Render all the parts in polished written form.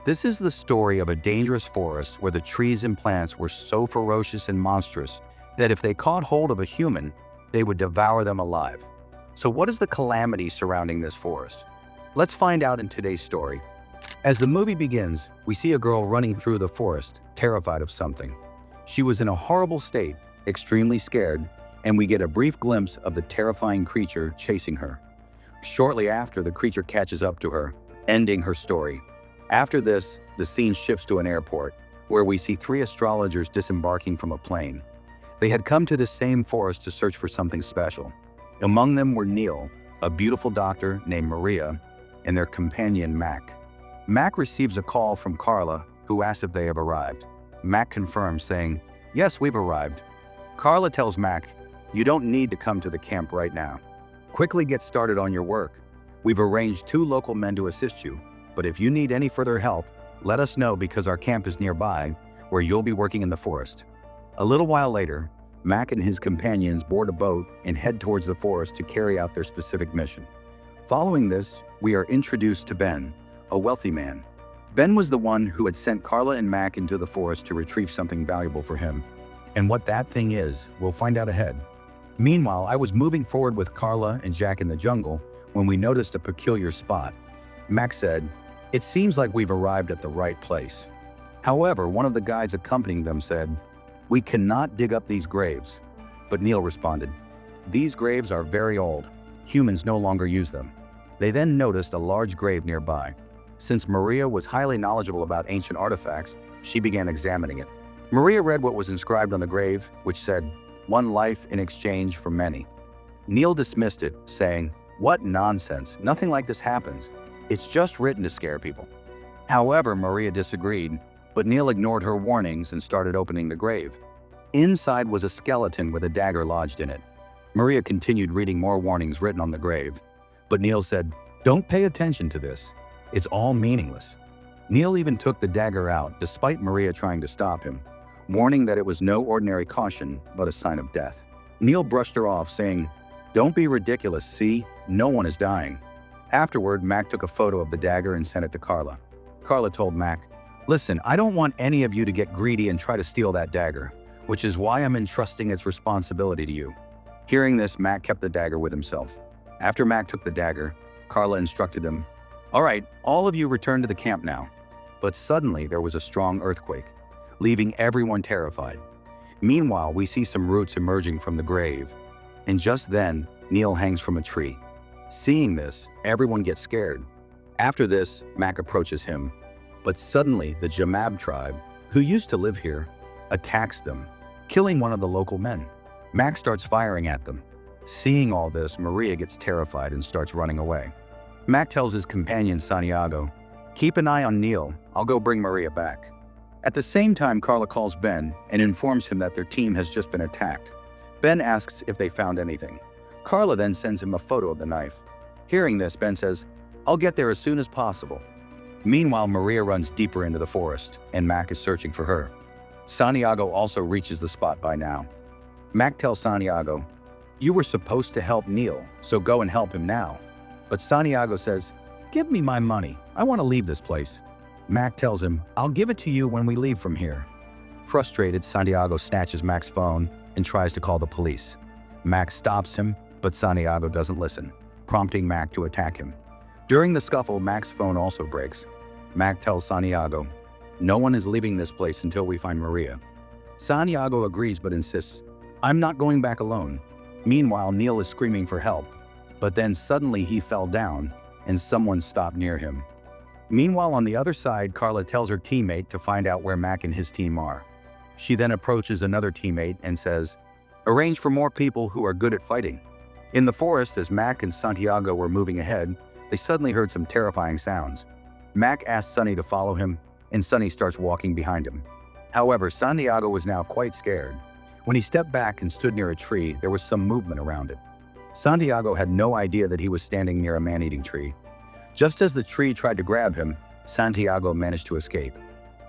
This is the story of a dangerous forest where the trees and plants were so ferocious and monstrous that if they caught hold of a human, they would devour them alive. So what is the calamity surrounding this forest? Let's find out in today's story. As the movie begins, we see a girl running through the forest, terrified of something. She was in a horrible state, extremely scared, and we get a brief glimpse of the terrifying creature chasing her. Shortly after, the creature catches up to her, ending her story. After this, the scene shifts to an airport, where we see 3 astrologers disembarking from a plane. They had come to this same forest to search for something special. Among them were Neil, a beautiful doctor named Maria, and their companion Mac. Mac receives a call from Carla, who asks if they have arrived. Mac confirms, saying, "Yes, we've arrived." Carla tells Mac, "You don't need to come to the camp right now. Quickly get started on your work. We've arranged 2 local men to assist you, but if you need any further help, let us know because our camp is nearby, where you'll be working in the forest." A little while later, Mac and his companions board a boat and head towards the forest to carry out their specific mission. Following this, we are introduced to Ben, a wealthy man. Ben was the one who had sent Carla and Mac into the forest to retrieve something valuable for him. And what that thing is, we'll find out ahead. Meanwhile, I was moving forward with Carla and Jack in the jungle when we noticed a peculiar spot. Mac said, "It seems like we've arrived at the right place." However, one of the guides accompanying them said, "We cannot dig up these graves." But Neil responded, "These graves are very old. Humans no longer use them." They then noticed a large grave nearby. Since Maria was highly knowledgeable about ancient artifacts, she began examining it. Maria read what was inscribed on the grave, which said, "One life in exchange for many." Neil dismissed it, saying, "What nonsense, nothing like this happens. It's just written to scare people." However, Maria disagreed, but Neil ignored her warnings and started opening the grave. Inside was a skeleton with a dagger lodged in it. Maria continued reading more warnings written on the grave, but Neil said, "Don't pay attention to this. It's all meaningless." Neil even took the dagger out, despite Maria trying to stop him, warning that it was no ordinary caution, but a sign of death. Neil brushed her off, saying, "Don't be ridiculous, see? No one is dying." Afterward, Mac took a photo of the dagger and sent it to Carla. Carla told Mac, "Listen, I don't want any of you to get greedy and try to steal that dagger, which is why I'm entrusting its responsibility to you." Hearing this, Mac kept the dagger with himself. After Mac took the dagger, Carla instructed him, "All right, all of you return to the camp now." But suddenly there was a strong earthquake, leaving everyone terrified. Meanwhile, we see some roots emerging from the grave, and just then, Neil hangs from a tree. Seeing this, everyone gets scared. After this, Mac approaches him, but suddenly the Jamab tribe, who used to live here, attacks them, killing one of the local men. Mac starts firing at them. Seeing all this, Maria gets terrified and starts running away. Mac tells his companion Santiago, "Keep an eye on Neil, I'll go bring Maria back." At the same time, Carla calls Ben and informs him that their team has just been attacked. Ben asks if they found anything. Carla then sends him a photo of the knife. Hearing this, Ben says, "I'll get there as soon as possible." Meanwhile, Maria runs deeper into the forest, and Mac is searching for her. Santiago also reaches the spot by now. Mac tells Santiago, "You were supposed to help Neil, so go and help him now." But Santiago says, "Give me my money, I want to leave this place." Mac tells him, "I'll give it to you when we leave from here." Frustrated, Santiago snatches Mac's phone and tries to call the police. Mac stops him, but Santiago doesn't listen, prompting Mac to attack him. During the scuffle, Mac's phone also breaks. Mac tells Santiago, "No one is leaving this place until we find Maria." Santiago agrees but insists, "I'm not going back alone." Meanwhile, Neil is screaming for help, but then suddenly he fell down and someone stopped near him. Meanwhile, on the other side, Carla tells her teammate to find out where Mac and his team are. She then approaches another teammate and says, "Arrange for more people who are good at fighting." In the forest, as Mac and Santiago were moving ahead, they suddenly heard some terrifying sounds. Mac asks Sonny to follow him, and Sonny starts walking behind him. However, Santiago was now quite scared. When he stepped back and stood near a tree, there was some movement around it. Santiago had no idea that he was standing near a man-eating tree. Just as the tree tried to grab him, Santiago managed to escape.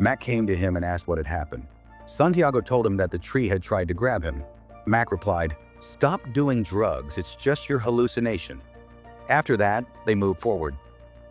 Mac came to him and asked what had happened. Santiago told him that the tree had tried to grab him. Mac replied, "Stop doing drugs, it's just your hallucination." After that, they moved forward.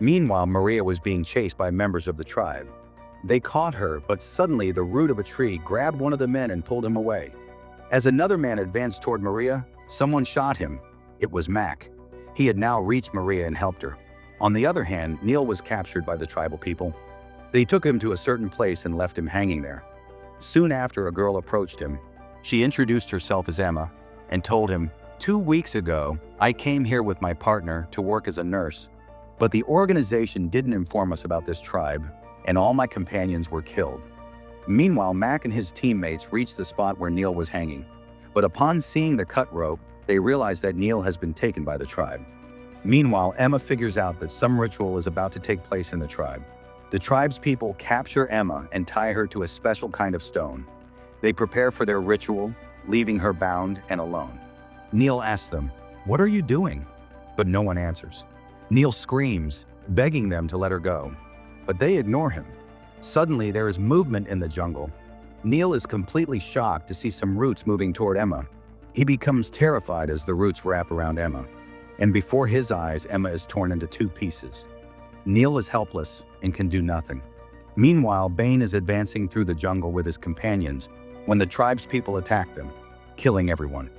Meanwhile, Maria was being chased by members of the tribe. They caught her, but suddenly the root of a tree grabbed one of the men and pulled him away. As another man advanced toward Maria, someone shot him. It was Mac. He had now reached Maria and helped her. On the other hand, Neil was captured by the tribal people. They took him to a certain place and left him hanging there. Soon after, a girl approached him. She introduced herself as Emma and told him, "2 weeks ago, I came here with my partner to work as a nurse, but the organization didn't inform us about this tribe, and all my companions were killed." Meanwhile, Mac and his teammates reached the spot where Neil was hanging, but upon seeing the cut rope, they realized that Neil has been taken by the tribe. Meanwhile, Emma figures out that some ritual is about to take place in the tribe. The tribe's people capture Emma and tie her to a special kind of stone. They prepare for their ritual, leaving her bound and alone. Neil asks them, "What are you doing?" But no one answers. Neil screams, begging them to let her go, but they ignore him. Suddenly, there is movement in the jungle. Neil is completely shocked to see some roots moving toward Emma. He becomes terrified as the roots wrap around Emma, and before his eyes, Emma is torn into 2 pieces. Neil is helpless and can do nothing. Meanwhile, Bane is advancing through the jungle with his companions when the tribe's people attack them, killing everyone.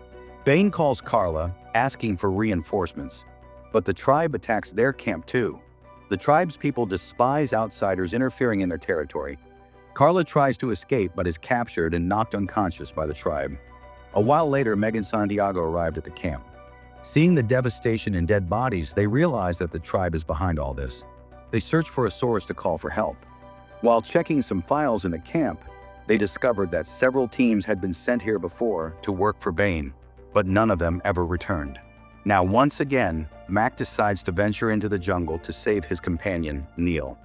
Bane calls Carla, asking for reinforcements, but the tribe attacks their camp too. The tribe's people despise outsiders interfering in their territory. Carla tries to escape but is captured and knocked unconscious by the tribe. A while later, Meg and Santiago arrived at the camp. Seeing the devastation and dead bodies, they realize that the tribe is behind all this. They search for a source to call for help. While checking some files in the camp, they discovered that several teams had been sent here before to work for Bane, but none of them ever returned. Now, once again, Mac decides to venture into the jungle to save his companion, Neil.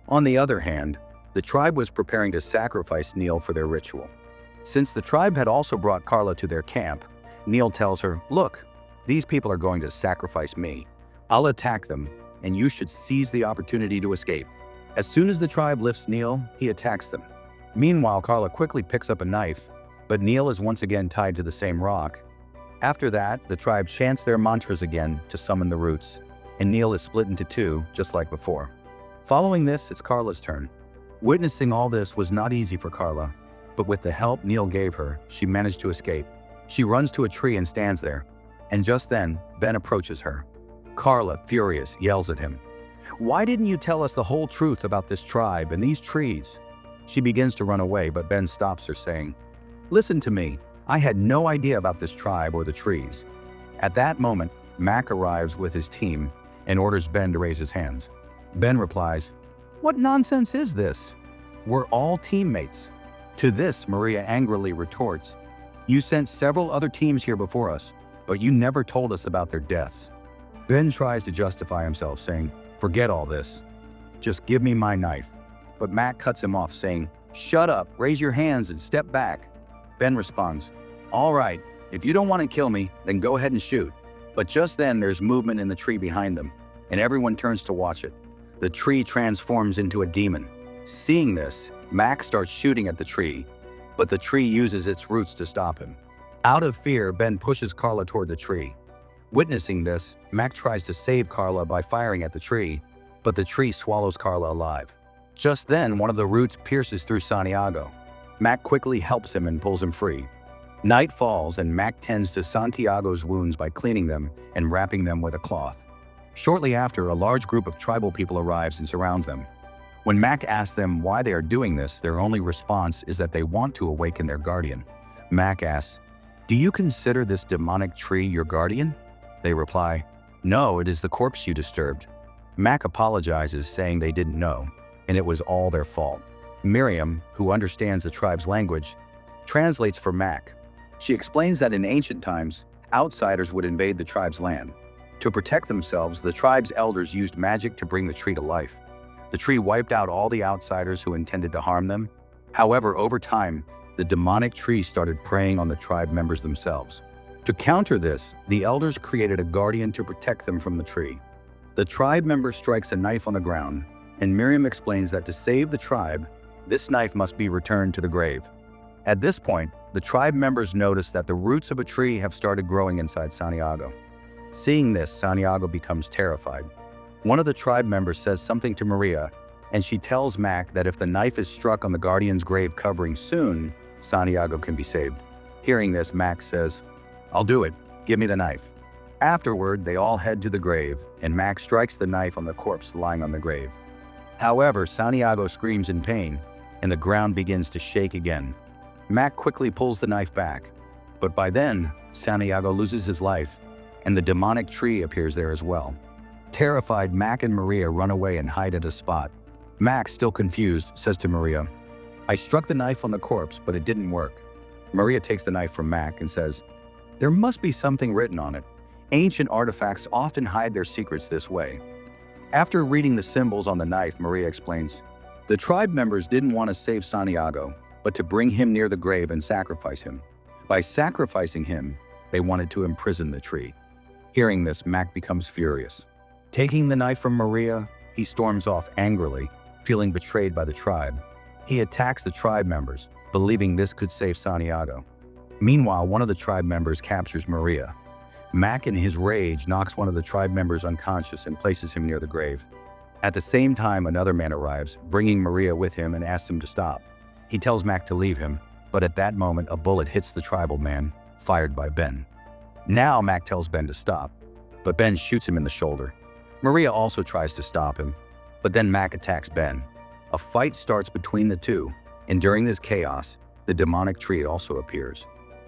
On the other hand, the tribe was preparing to sacrifice Neil for their ritual. Since the tribe had also brought Carla to their camp, Neil tells her, "Look, these people are going to sacrifice me. I'll attack them, and you should seize the opportunity to escape." As soon as the tribe lifts Neil, he attacks them. Meanwhile, Carla quickly picks up a knife, but Neil is once again tied to the same rock. After that, the tribe chants their mantras again to summon the roots, and Neil is split into 2, just like before. Following this, it's Carla's turn. Witnessing all this was not easy for Carla, but with the help Neil gave her, she managed to escape. She runs to a tree and stands there, and just then, Ben approaches her. Carla, furious, yells at him, "Why didn't you tell us the whole truth about this tribe and these trees?" She begins to run away, but Ben stops her, saying, "Listen to me. I had no idea about this tribe or the trees." At that moment, Mac arrives with his team and orders Ben to raise his hands. Ben replies, "What nonsense is this? We're all teammates." To this, Maria angrily retorts, "You sent several other teams here before us, but you never told us about their deaths." Ben tries to justify himself, saying, "Forget all this. Just give me my knife." But Mac cuts him off, saying, "Shut up, raise your hands and step back." Ben responds, "All right, if you don't want to kill me, then go ahead and shoot." But just then there's movement in the tree behind them, and everyone turns to watch it. The tree transforms into a demon. Seeing this, Mac starts shooting at the tree, but the tree uses its roots to stop him. Out of fear, Ben pushes Carla toward the tree. Witnessing this, Mac tries to save Carla by firing at the tree, but the tree swallows Carla alive. Just then, one of the roots pierces through Santiago. Mac quickly helps him and pulls him free. Night falls, and Mac tends to Santiago's wounds by cleaning them and wrapping them with a cloth. Shortly after, a large group of tribal people arrives and surrounds them. When Mac asks them why they are doing this, their only response is that they want to awaken their guardian. Mac asks, "Do you consider this demonic tree your guardian?" They reply, "No, it is the corpse you disturbed." Mac apologizes, saying they didn't know, and it was all their fault. Miriam, who understands the tribe's language, translates for Mac. She explains that in ancient times, outsiders would invade the tribe's land. To protect themselves, the tribe's elders used magic to bring the tree to life. The tree wiped out all the outsiders who intended to harm them. However, over time, the demonic tree started preying on the tribe members themselves. To counter this, the elders created a guardian to protect them from the tree. The tribe member strikes a knife on the ground, and Miriam explains that to save the tribe, this knife must be returned to the grave. At this point, the tribe members notice that the roots of a tree have started growing inside Santiago. Seeing this, Santiago becomes terrified. One of the tribe members says something to Maria, and she tells Mac that if the knife is struck on the guardian's grave covering soon, Santiago can be saved. Hearing this, Mac says, "I'll do it. Give me the knife." Afterward, they all head to the grave, and Mac strikes the knife on the corpse lying on the grave. However, Santiago screams in pain, and the ground begins to shake again. Mac quickly pulls the knife back, but by then, Santiago loses his life, and the demonic tree appears there as well. Terrified, Mac and Maria run away and hide at a spot. Mac, still confused, says to Maria, "I struck the knife on the corpse, but it didn't work." Maria takes the knife from Mac and says, "There must be something written on it. Ancient artifacts often hide their secrets this way." After reading the symbols on the knife, Maria explains, "The tribe members didn't want to save Santiago, but to bring him near the grave and sacrifice him. By sacrificing him, they wanted to imprison the tree." Hearing this, Mac becomes furious. Taking the knife from Maria, he storms off angrily, feeling betrayed by the tribe. He attacks the tribe members, believing this could save Santiago. Meanwhile, one of the tribe members captures Maria. Mac, in his rage, knocks one of the tribe members unconscious and places him near the grave. At the same time, another man arrives, bringing Maria with him and asks him to stop. He tells Mac to leave him, but at that moment, a bullet hits the tribal man, fired by Ben. Now, Mac tells Ben to stop, but Ben shoots him in the shoulder. Maria also tries to stop him, but then Mac attacks Ben. A fight starts between the two, and during this chaos, the demonic tree also appears.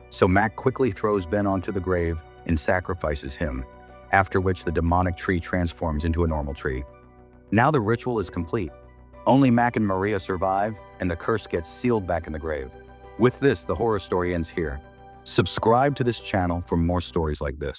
So Mac quickly throws Ben onto the grave and sacrifices him, after which the demonic tree transforms into a normal tree. Now the ritual is complete. Only Mac and Maria survive, and the curse gets sealed back in the grave. With this, the horror story ends here. Subscribe to this channel for more stories like this.